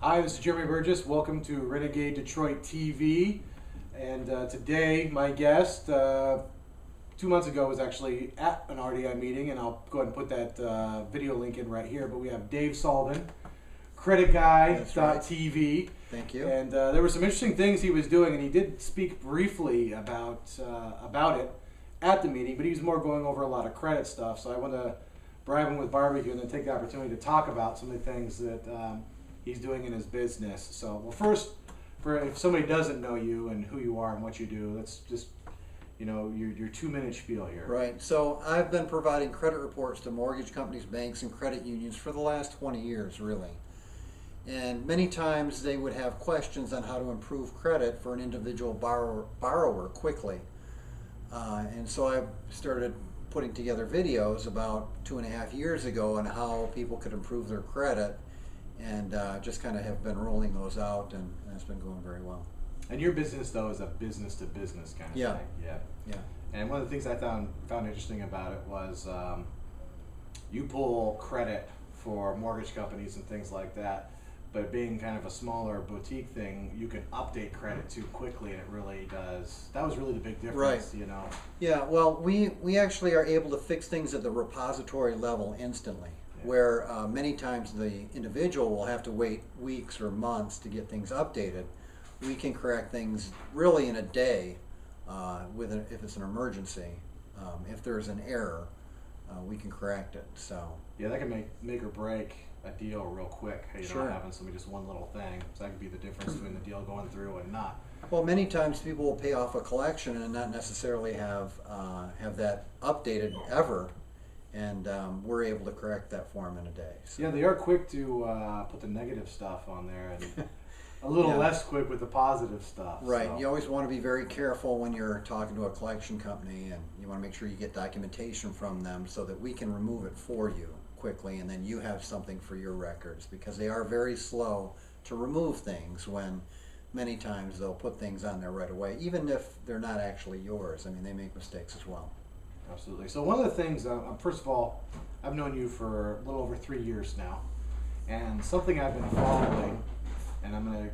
Hi, this is Jeremy Burgess. Welcome to Renegade Detroit TV. And today, my guest, 2 months ago, was actually at an RDI meeting, and I'll go ahead and put that video link in right here. But we have Dave Sullivan, CreditGuy.tv. Thank you. And there were some interesting things he was doing, and he did speak briefly about it at the meeting, but he was more going over a lot of credit stuff. So I want to bribe him with barbecue and then take the opportunity to talk about some of the things that he's doing in his business. So, well, first, if somebody doesn't know you and who you are and what you do, let's just, your 2-minute spiel here. Right. So I've been providing credit reports to mortgage companies, banks, and credit unions for the last 20 years, really. And many times they would have questions on how to improve credit for an individual borrower quickly. And so I started putting together videos about 2.5 years ago on how people could improve their credit, and just kind of have been rolling those out, and it's been going very well. And your business, though, is a business-to-business kind of thing. Yeah. And one of the things I found interesting about it was you pull credit for mortgage companies and things like that, but being kind of a smaller boutique thing, you can update credit too quickly, and it really does. That was really the big difference, Right. Yeah, well, we actually are able to fix things at the repository level instantly. Where many times the individual will have to wait weeks or months to get things updated. We can correct things really in a day if it's an emergency. If there's an error, we can correct it. So yeah, that can make or break a deal real quick. Sure. Having somebody just one little thing, so that could be the difference between the deal going through and not. Well, many times people will pay off a collection and not necessarily have that updated ever. And we're able to correct that for them in a day. So. Yeah, they are quick to put the negative stuff on there, and a little less quick with the positive stuff. Right. So. You always want to be very careful when you're talking to a collection company, and you want to make sure you get documentation from them so that we can remove it for you quickly, and then you have something for your records, because they are very slow to remove things when many times they'll put things on there right away, even if they're not actually yours. I mean, they make mistakes as well. Absolutely. So one of the things, first of all, I've known you for a little over 3 years now, and something I've been following, and I'm going to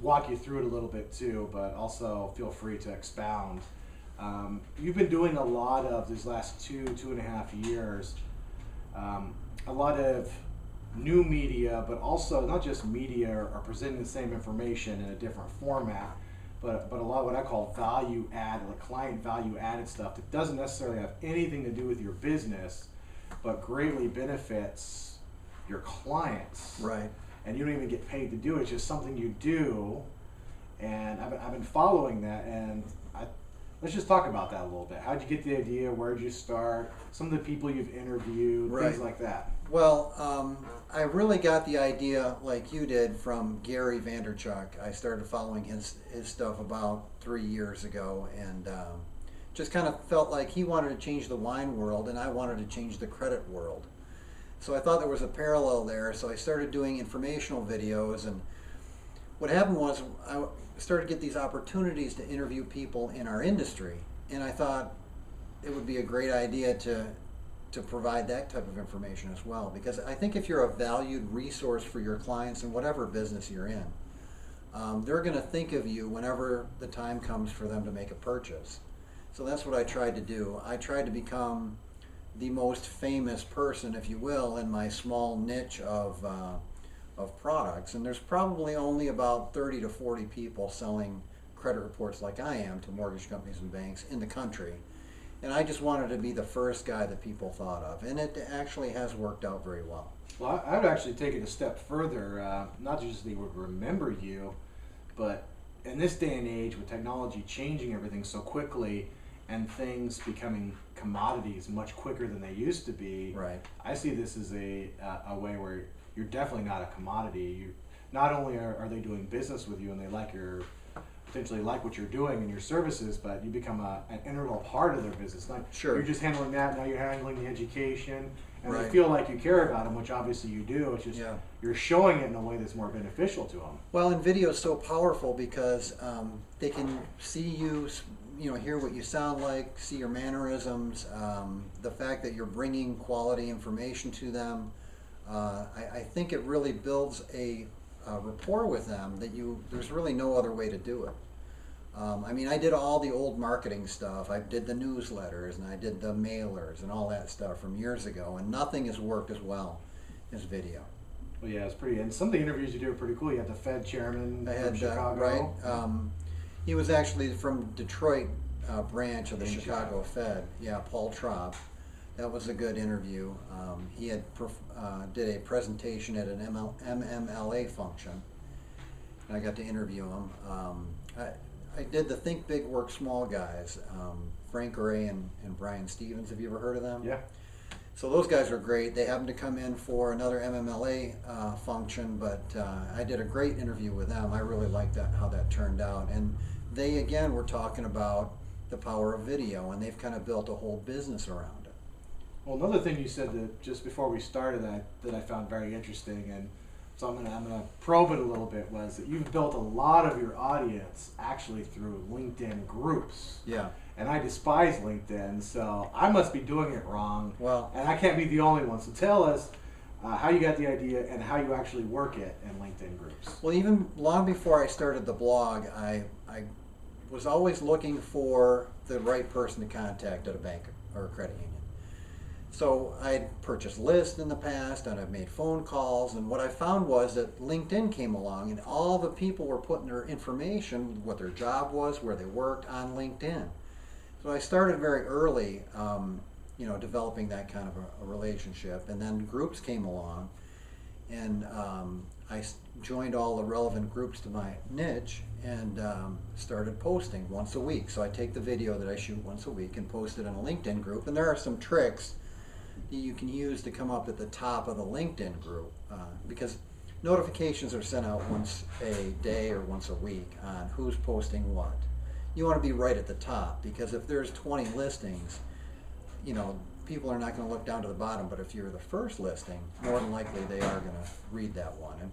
walk you through it a little bit too, but also feel free to expound. You've been doing a lot of these last 2.5 years, a lot of new media, but also not just media are presenting the same information in a different format. But a lot of what I call value add, like client value added stuff that doesn't necessarily have anything to do with your business, but greatly benefits your clients. Right. And you don't even get paid to do it. It's just something you do. And I've been following that. And let's just talk about that a little bit. How'd you get the idea? Where'd you start? Some of the people you've interviewed, things like that. Well, I really got the idea, like you did, from Gary Vaynerchuk. I started following his stuff about 3 years ago, and just kind of felt like he wanted to change the wine world, and I wanted to change the credit world. So I thought there was a parallel there, so I started doing informational videos, and what happened was I started to get these opportunities to interview people in our industry, and I thought it would be a great idea to provide that type of information as well, because I think if you're a valued resource for your clients in whatever business you're in, they're going to think of you whenever the time comes for them to make a purchase. So that's what I tried to do. I tried to become the most famous person, if you will, in my small niche of products, and there's probably only about 30 to 40 people selling credit reports like I am to mortgage companies and banks in the country. And I just wanted to be the first guy that people thought of, and it actually has worked out very well. Well, I would actually take it a step further, not just they would remember you, but in this day and age with technology changing everything so quickly and things becoming commodities much quicker than they used to be, right. I see this as a way where you're definitely not a commodity. Not only are they doing business with you and they potentially like what you're doing and your services, but you become an integral part of their business. Not Sure. You're just handling that, now you're handling the education, and Right. they feel like you care about them, which obviously you do. It's just you're showing it in a way that's more beneficial to them. Well, and video is so powerful because they can see you, hear what you sound like, see your mannerisms, the fact that you're bringing quality information to them. I think it really builds a rapport with them that there's really no other way to do it. I mean, I did all the old marketing stuff. I did the newsletters and I did the mailers and all that stuff from years ago, and nothing has worked as well as video. Well, yeah, it's pretty. And some of the interviews you do are pretty cool. You had the Fed chairman I from had Chicago. right. He was actually from Detroit branch of the Chicago Fed. Yeah, Paul Traub. That was a good interview. He had did a presentation at an MMLA function, and I got to interview him. I did the Think Big, Work Small guys, Frank Gray and Brian Stevens. Have you ever heard of them? Yeah. So those guys were great. They happened to come in for another MMLA function, but I did a great interview with them. I really liked how that turned out. And they, again, were talking about the power of video, and they've kind of built a whole business around it. Well, another thing you said that just before we started that I found very interesting, and so I'm gonna probe it a little bit, was that you've built a lot of your audience actually through LinkedIn groups. Yeah. And I despise LinkedIn, so I must be doing it wrong. Well, and I can't be the only one. So tell us how you got the idea and how you actually work it in LinkedIn groups. well, even long before I started the blog, I was always looking for the right person to contact at a bank or a credit union. So I'd purchased lists in the past, and I've made phone calls, and what I found was that LinkedIn came along, and all the people were putting their information, what their job was, where they worked, on LinkedIn. So I started very early, developing that kind of a relationship, and then groups came along, and I joined all the relevant groups to my niche, and started posting once a week. So I take the video that I shoot once a week and post it in a LinkedIn group, and there are some tricks that you can use to come up at the top of the LinkedIn group, because notifications are sent out once a day or once a week on who's posting what. You want to be right at the top, because if there's 20 listings, people are not going to look down to the bottom, but if you're the first listing, more than likely they are going to read that one.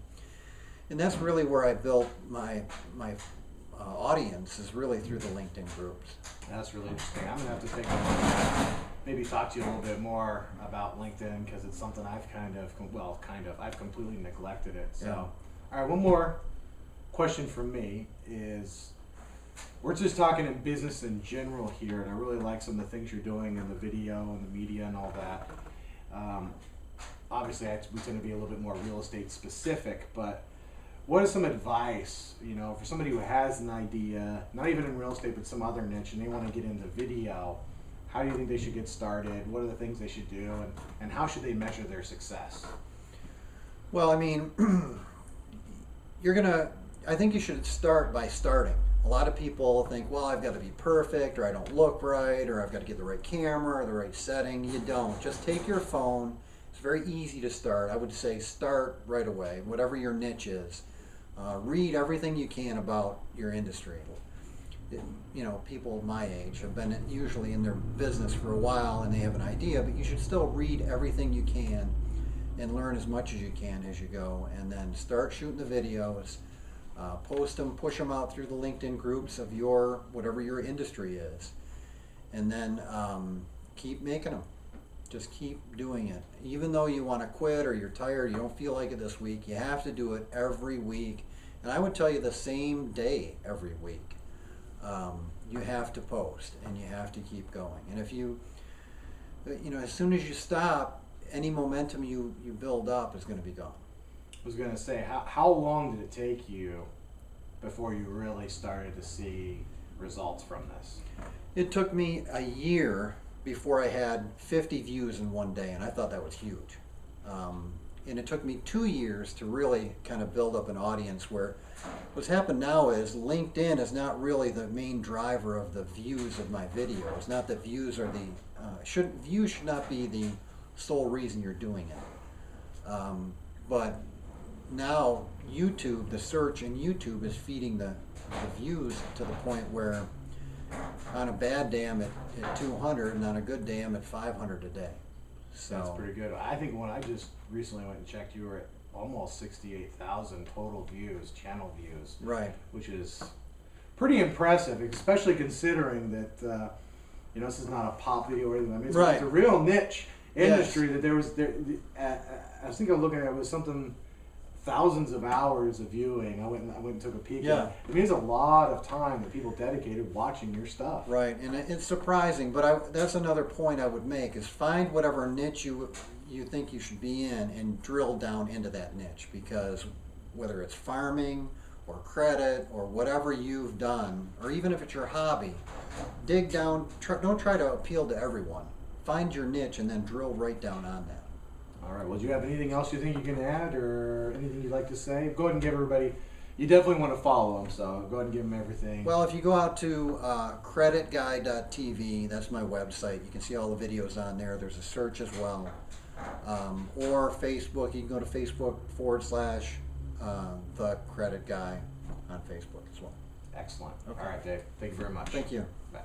And that's really where I built my audience, is really through the LinkedIn groups. That's really interesting. I'm gonna have to take maybe talk to you a little bit more about LinkedIn, because it's something I've I've completely neglected it. So, Yeah. all right, one more question from me is, we're just talking in business in general here, and I really like some of the things you're doing in the video and the media and all that. Obviously, we tend to be a little bit more real estate specific, but what is some advice, for somebody who has an idea, not even in real estate, but some other niche, and they want to get into video? How do you think they should get started? What are the things they should do, and how should they measure their success? Well, I mean, I think you should start by starting. A lot of people think, well, I've got to be perfect, or I don't look right, or I've got to get the right camera or the right setting. You don't. Just take your phone. It's very easy to start. I would say start right away, whatever your niche is. Read everything you can about your industry. People my age have been usually in their business for a while, and they have an idea, but you should still read everything you can and learn as much as you can as you go, and then start shooting the videos, post them, push them out through the LinkedIn groups of whatever your industry is, and then keep making them. Just keep doing it. Even though you want to quit, or you're tired, you don't feel like it this week, you have to do it every week. And I would tell you the same day every week. You have to post, and you have to keep going. And if as soon as you stop, any momentum you build up is going to be gone. I was going to say, how long did it take you before you really started to see results from this? It took me a year before I had 50 views in one day, and I thought that was huge. And it took me 2 years to really kind of build up an audience, where what's happened now is LinkedIn is not really the main driver of the views of my videos. Not that views are views should not be the sole reason you're doing it. But now YouTube, the search in YouTube is feeding the views to the point where on a bad day I'm at 200, and on a good day I'm at 500 a day. So that's pretty good. I think when I just recently went and checked, you were at almost 68,000 total views, channel views. Right. Which is pretty impressive, especially considering that this is not a pop video or anything. I mean, it's, right. It's a real niche industry. Yes. I was thinking of looking at it, was something thousands of hours of viewing. I went and took a peek. Yeah. At it. I mean, it's a lot of time that people dedicated watching your stuff. Right, and it's surprising, but that's another point I would make is find whatever niche you think you should be in and drill down into that niche, because whether it's farming or credit or whatever you've done, or even if it's your hobby, dig down. Don't try to appeal to everyone. Find your niche and then drill right down on that. All right. Well, do you have anything else you think you can add, or anything you'd like to say? Go ahead and give everybody. You definitely want to follow them, so go ahead and give them everything. Well, if you go out to creditguy.tv, that's my website. You can see all the videos on there. There's a search as well. Or Facebook, you can go to Facebook / The Credit Guy on Facebook as well. Excellent. Okay. All right, Dave. Thank you very much. Thank you. Bye.